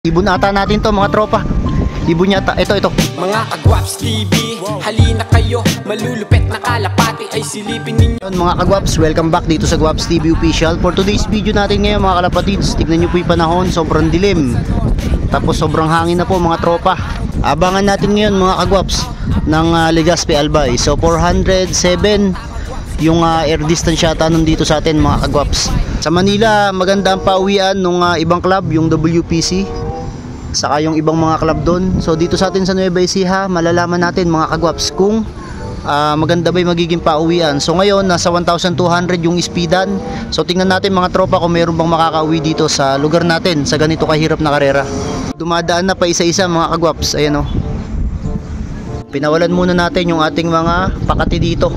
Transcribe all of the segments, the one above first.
Ibon ata natin to mga tropa. Ibon yata. Ito. Mga Kagwaps TV, halina kayo. Malulupet na kalapati ay silipin ninyo. Mga Kagwaps, welcome back dito sa Gwaps TV Official. For today's video natin ngayon mga kalapatids, tignan nyo po yung panahon, sobrang dilim. Tapos sobrang hangin na po mga tropa. Abangan natin ngayon mga Kagwaps ng Legazpi Albay. So 407 yung air distance yata nandito sa atin mga Kagwaps. Sa Manila, maganda ang pauwian ng ibang club, yung WPC. Saka yung ibang mga club doon. So dito sa atin sa Nueva Ecija, malalaman natin mga Kagwaps kung maganda ba yung magiging pauwian. So ngayon nasa 1,200 yung speedan. So tingnan natin mga tropa kung meron bang makakauwi dito sa lugar natin sa ganito kahirap na karera. Dumadaan na pa isa-isa mga Kagwaps. Ayan o. Pinawalan muna natin yung ating mga pakati dito.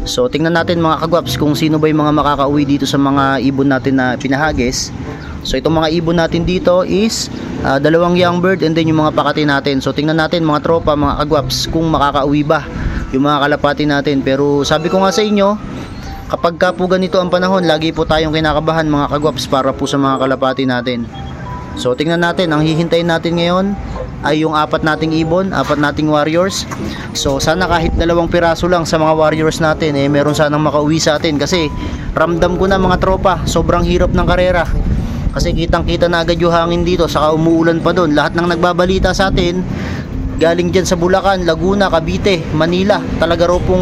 So tingnan natin mga Kagwaps kung sino ba yung mga makakauwi dito sa mga ibon natin na pinahagis. So itong mga ibon natin dito is dalawang young bird and then yung mga pakati natin. So tingnan natin mga tropa, mga Kagwaps kung makakauwi ba yung mga kalapati natin. Pero sabi ko nga sa inyo, kapag ka po ganito ang panahon, lagi po tayong kinakabahan mga Kagwaps para po sa mga kalapati natin. So tingnan natin, ang hihintayin natin ngayon ay yung apat nating ibon, apat nating warriors. So sana kahit dalawang piraso lang sa mga warriors natin meron sanang makauwi sa atin. Kasi ramdam ko na mga tropa, sobrang hirap ng karera. Kasi kitang kita na agad yung hangin dito, saka umuulan pa doon. Lahat ng nagbabalita sa atin galing dyan sa Bulacan, Laguna, Cavite, Manila, talaga raw pong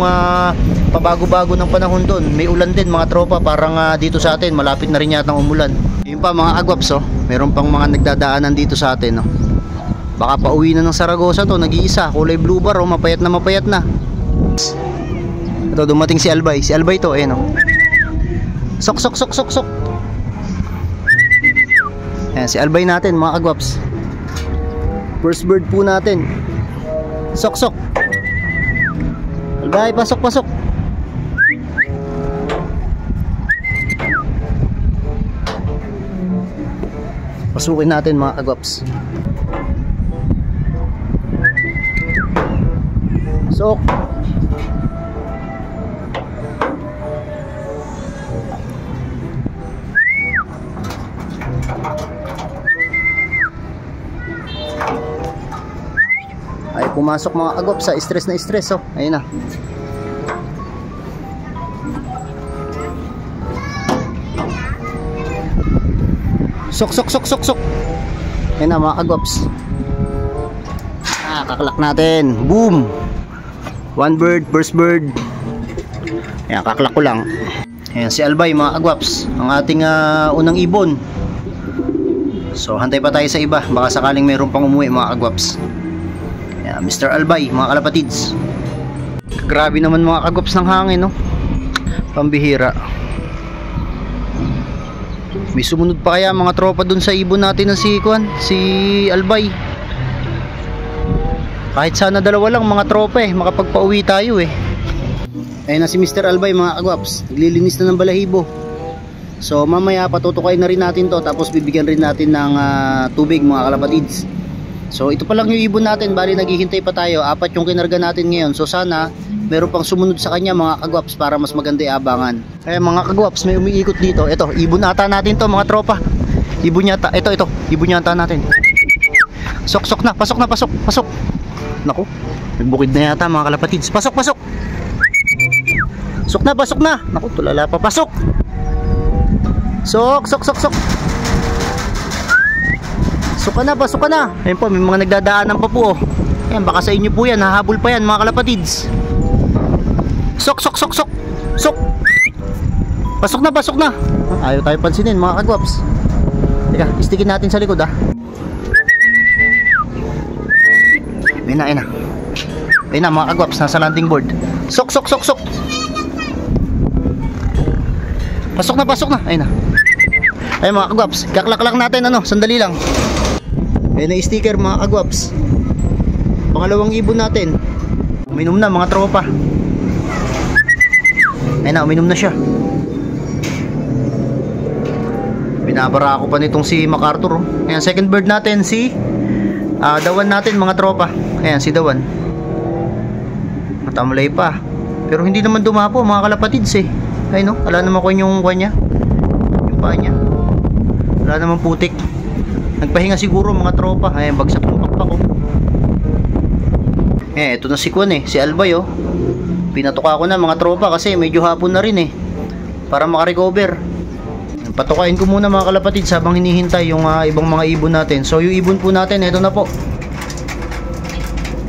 pabago-bago ng panahon doon. May ulan din mga tropa, parang dito sa atin malapit na rin yata umulan. Yun pa mga Kagwaps, meron pang mga nagdadaanan dito sa atin. Baka pauwi na ng Saragosa to, nag-iisa, kulay blue bar, mapayat na. Ito dumating si Albay to, Sok. Ayan, si Albay natin mga Kagwaps. First bird po natin. Sok. Albay, pasok. Pasukin natin mga Kagwaps. Sok. Ay pumasok mga Kagwaps sa stress na stress. Ayun na. Sok. Ayun na mga Kagwaps. Kaklak natin. Boom. One bird, first bird. Ayan, kaklak ko lang. Ayan si Albay mga Kagwaps, ang ating unang ibon. So hantay pa tayo sa iba, baka sakaling mayroon pang umuwi mga Kagwaps. Ayan, Mr. Albay mga kalapatids. Grabe naman mga Kagwaps ng hangin, pambihira. May sumunod pa kaya mga tropa dun sa ibon natin na si Albay. Kahit sana dalawa lang mga tropa makapagpauwi tayo Ayun na si Mr. Albay mga Kagwaps, naglilinis na ng balahibo. So mamaya patutukayin na rin natin to, tapos bibigyan rin natin ng tubig mga kalapatids. So ito pa lang yung ibon natin, bali naghihintay pa tayo, apat yung kinarga natin ngayon. So sana meron pang sumunod sa kanya mga Kagwaps para mas maganda iabangan. Kaya mga Kagwaps, may umiikot dito. Ito, ibon ata natin to mga tropa. Ibon yata, ito, ibon yata natin. Sok na, pasok. Naku, nagbukid na yata mga kalapatids. Pasok. Pasok na. Naku, tulala pa. Pasok. Sok. Pasok ka na. Ayun po, may mga nagdadaanan pa po. Ayan, baka sa inyo po yan, hahabol pa yan mga kalapatids. Sok. Pasok na. Ayaw tayo pansinin mga Kagwaps. Teka, istikin natin sa likod Ayun na mga Kagwaps, nasa landing board. Sok. Pasok na. Ayun na. Ayun mga Kagwaps, kaklak lang natin sandali lang. Ayun na sticker mga Kagwaps. Pangalawang ibon natin. Uminom na mga tropa. Ayun na, uminom na siya. Binabara ako pa nitong si MacArthur. Ayan, second bird natin si Dawan natin mga tropa. Ayan si Dawan. Matamlay pa. Pero hindi naman dumapo mga kalapatids Ay wala naman ko yung kanya. Yung paa niya. Wala naman putik. Nagpahinga siguro mga tropa. Ayan, bagsak ng pakpak ko. Ito na si Kwan si Albay Pinatuka ko na mga tropa kasi medyo hapon na rin para makarecover. Patukain ko muna mga kalapatid habang hinihintay yung ibang mga ibon natin. So yung ibon po natin, ito na po.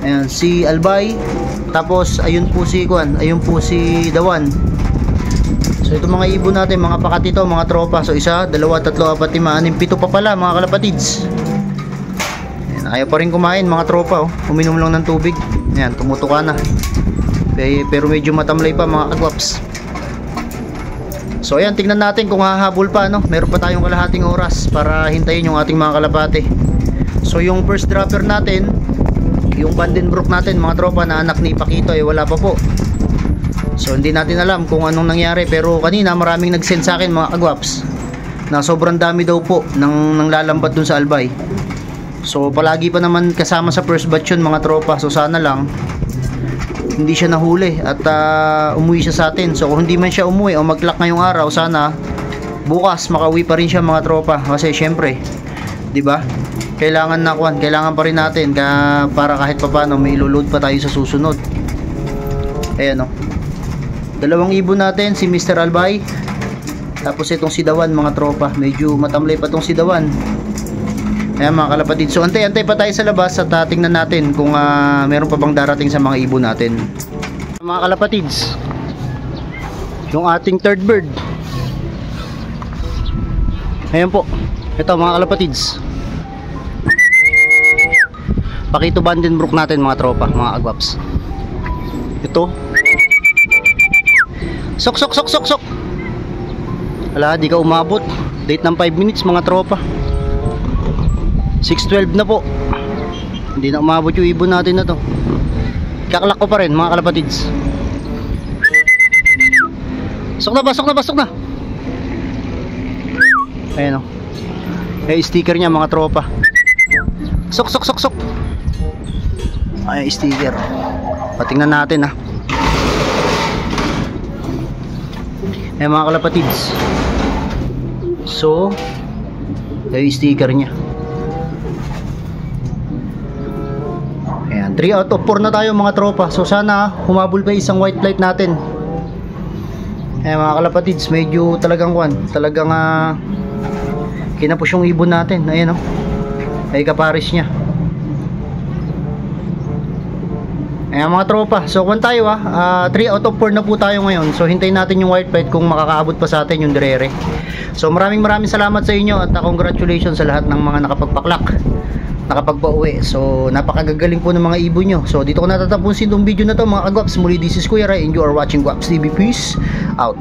Ayan, si Albay. Tapos ayun po si Kwan, ayun po si Dawan. So ito mga ibon natin, mga pakat ito, mga tropa. So 1, 2, 3, 4, 5, 6, 7 pa pala mga kalapatids. Ayan, ayaw pa rin kumain mga tropa Uminom lang ng tubig. Ayan, tumutuka na. Pero medyo matamlay pa mga kagwaps. So ayan, tingnan natin kung hahabol pa Meron pa tayong kalahating oras para hintayin yung ating mga kalapate. So yung first dropper natin, yung Vandenbroek natin mga tropa na anak ni Pakito wala pa po. So hindi natin alam kung anong nangyari, pero kanina maraming nag-send sa akin mga kagwaps na sobrang dami daw po nang lalambat dun sa Albay. So palagi pa naman kasama sa first batch yun mga tropa. So sana lang hindi siya nahuli at umuwi siya sa atin. So kung hindi man siya umuwi o mag-lock ngayong araw, sana bukas makauwi pa rin siya mga tropa. Kasi syempre, 'di ba? Kailangan pa rin natin para kahit papaano may iloload pa tayo sa susunod. Ayan dalawang ibon natin, si Mr. Albay, tapos itong si Dawan mga tropa. Medyo matamlay pa itong si Dawan. Ayan mga kalapatid. So antay-antay pa tayo sa labas at tingnan natin kung meron pa bang darating sa mga ibon natin. Mga kalapatids, yung ating third bird. Ayan po. Ito mga kalapatids, Pakito Vandenbroek natin mga tropa, mga agwaps. Ito. Sok. Wala, di ka umabot. Date ng 5 minutes mga tropa. 6:12 na po. Hindi na umabot yung ibon natin na to. Kakalak ko pa rin mga kalapatids. Sok na. Ayan sticker niya mga tropa. Sok. Ay, sticker. Patingnan natin Ayan mga kalapatids. So yung sticker niya. Ayan, 3 out of 4 na tayo mga tropa. So sana humabol pa isang white flight natin. Ayan mga kalapatids, medyo talagang kinapos yung ibon natin. Ayan ay kaparis niya. Ayan mga tropa, so kung tayo 3 out of 4 na po tayo ngayon. So hintayin natin yung white flight kung makakaabot pa sa atin yung direre. So maraming salamat sa inyo at congratulations sa lahat ng mga nakapagpauwi. So napakagagaling po ng mga ibon nyo. So dito ko natatapusin itong video na to mga kagwaps. Muli, this is Kuya Ray and you are watching Gwaps TV. Peace out.